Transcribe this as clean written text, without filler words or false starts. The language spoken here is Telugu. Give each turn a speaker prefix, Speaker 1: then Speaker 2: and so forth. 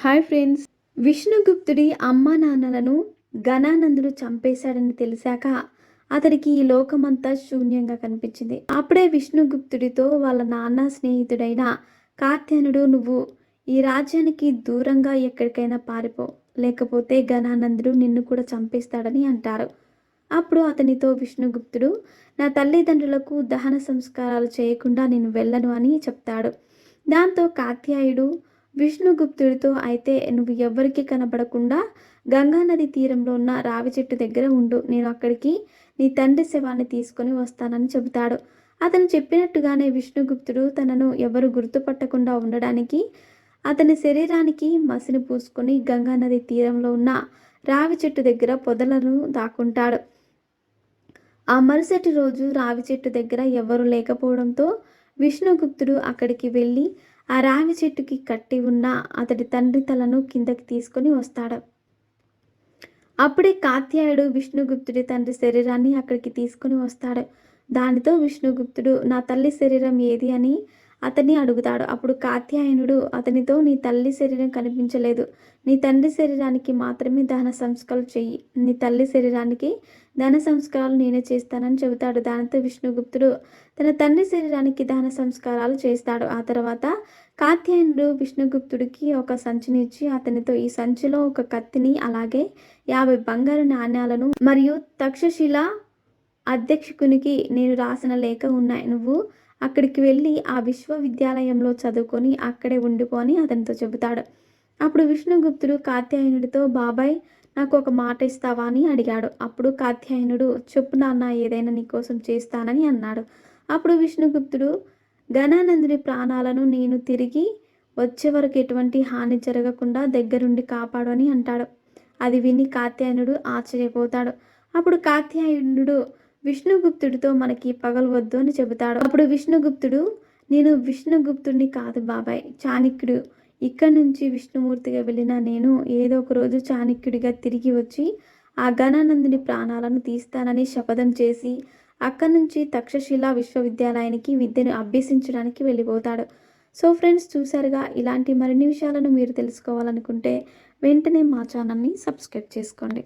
Speaker 1: Hi friends. విష్ణుగుప్తుడి అమ్మా నాన్నలను ఘనానందుడు చంపేశాడని తెలిసాక అతడికి ఈ లోకమంతా శూన్యంగా కనిపించింది. అప్పుడే విష్ణుగుప్తుడితో వాళ్ళ నాన్న స్నేహితుడైన కాత్యాయనుడు, నువ్వు ఈ రాజ్యానికి దూరంగా ఎక్కడికైనా పారిపో, లేకపోతే ఘనానందుడు నిన్ను కూడా చంపేస్తాడని అంటారు. అప్పుడు అతనితో విష్ణుగుప్తుడు, నా తల్లిదండ్రులకు దహన సంస్కారాలు చేయకుండా నేను వెళ్ళను అని చెప్తాడు. దాంతో కాత్యాయుడు విష్ణుగుప్తుడితో, అయితే నువ్వు ఎవ్వరికీ కనబడకుండా గంగానది తీరంలో ఉన్న రావి చెట్టు దగ్గర ఉండు, నేను అక్కడికి నీ తండ్రి శవాన్ని తీసుకొని వస్తానని చెబుతాడు. అతను చెప్పినట్టుగానే విష్ణుగుప్తుడు తనను ఎవరు గుర్తుపట్టకుండా ఉండడానికి అతని శరీరానికి మసిని పూసుకొని గంగానది తీరంలో ఉన్న రావి చెట్టు దగ్గర పొదలను దాక్కుంటాడు. ఆ మరుసటి రోజు రావి చెట్టు దగ్గర ఎవరు లేకపోవడంతో విష్ణుగుప్తుడు అక్కడికి వెళ్ళి ఆ రావి చెట్టుకి కట్టి ఉన్న అతడి తండ్రి తలను కిందకి తీసుకొని వస్తాడు. అప్పుడే కాత్యాయుడు విష్ణుగుప్తుడి తండ్రి శరీరాన్ని అక్కడికి తీసుకుని వస్తాడు. దానితో విష్ణుగుప్తుడు, నా తల్లి శరీరం ఏది అని అతన్ని అడుగుతాడు. అప్పుడు కాత్యాయనుడు అతనితో, నీ తల్లి శరీరం కనిపించలేదు, నీ తండ్రి శరీరానికి మాత్రమే దహన సంస్కారాలు చెయ్యి, నీ తల్లి శరీరానికి దహన సంస్కారాలు నేనే చేస్తానని చెబుతాడు. దానితో విష్ణుగుప్తుడు తన తండ్రి శరీరానికి దహన సంస్కారాలు చేస్తాడు. ఆ తర్వాత కాత్యాయనుడు విష్ణుగుప్తుడికి ఒక సంచినిచ్చి అతనితో, ఈ సంచిలో ఒక కత్తిని, అలాగే 50 బంగారు నాణ్యాలను మరియు తక్షశిల అధ్యక్షునికి నేను రాసిన లేఖ ఉన్నాయి, నువ్వు అక్కడికి వెళ్ళి ఆ విశ్వవిద్యాలయంలో చదువుకొని అక్కడే ఉండిపో అని అతనితో చెబుతాడు. అప్పుడు విష్ణుగుప్తుడు కాత్యాయనుడితో, బాబాయ్ నాకు ఒక మాట ఇస్తావా అని అడిగాడు. అప్పుడు కాత్యాయనుడు, చెప్పు నాన్న, ఏదైనా నీకోసం చేస్తానని అన్నాడు. అప్పుడు విష్ణుగుప్తుడు, ఘనానందుని ప్రాణాలను నేను తిరిగి వచ్చే వరకు ఎటువంటి హాని జరగకుండా దగ్గరుండి కాపాడు అని అంటాడు. అది విని కాత్యాయనుడు ఆశ్చర్యపోతాడు. అప్పుడు కాత్యాయనుడు విష్ణుగుప్తుడితో, మనకి పగలు వద్దు అని చెబుతాడు. అప్పుడు విష్ణుగుప్తుడు, నేను విష్ణుగుప్తుడిని కాదు బాబాయ్, చాణక్యుడు. ఇక్కడి నుంచి విష్ణుమూర్తిగా వెళ్ళిన నేను ఏదో ఒక రోజు చాణక్యుడిగా తిరిగి వచ్చి ఆ ఘనానందుని ప్రాణాలను తీస్తానని శపథం చేసి అక్కడి నుంచి తక్షశిల విశ్వవిద్యాలయానికి విద్యను అభ్యసించడానికి వెళ్ళిపోతాడు. సో ఫ్రెండ్స్, చూసారుగా, ఇలాంటి మరిన్ని విషయాలను మీరు తెలుసుకోవాలనుకుంటే వెంటనే మా ఛానల్ని సబ్స్క్రైబ్ చేసుకోండి.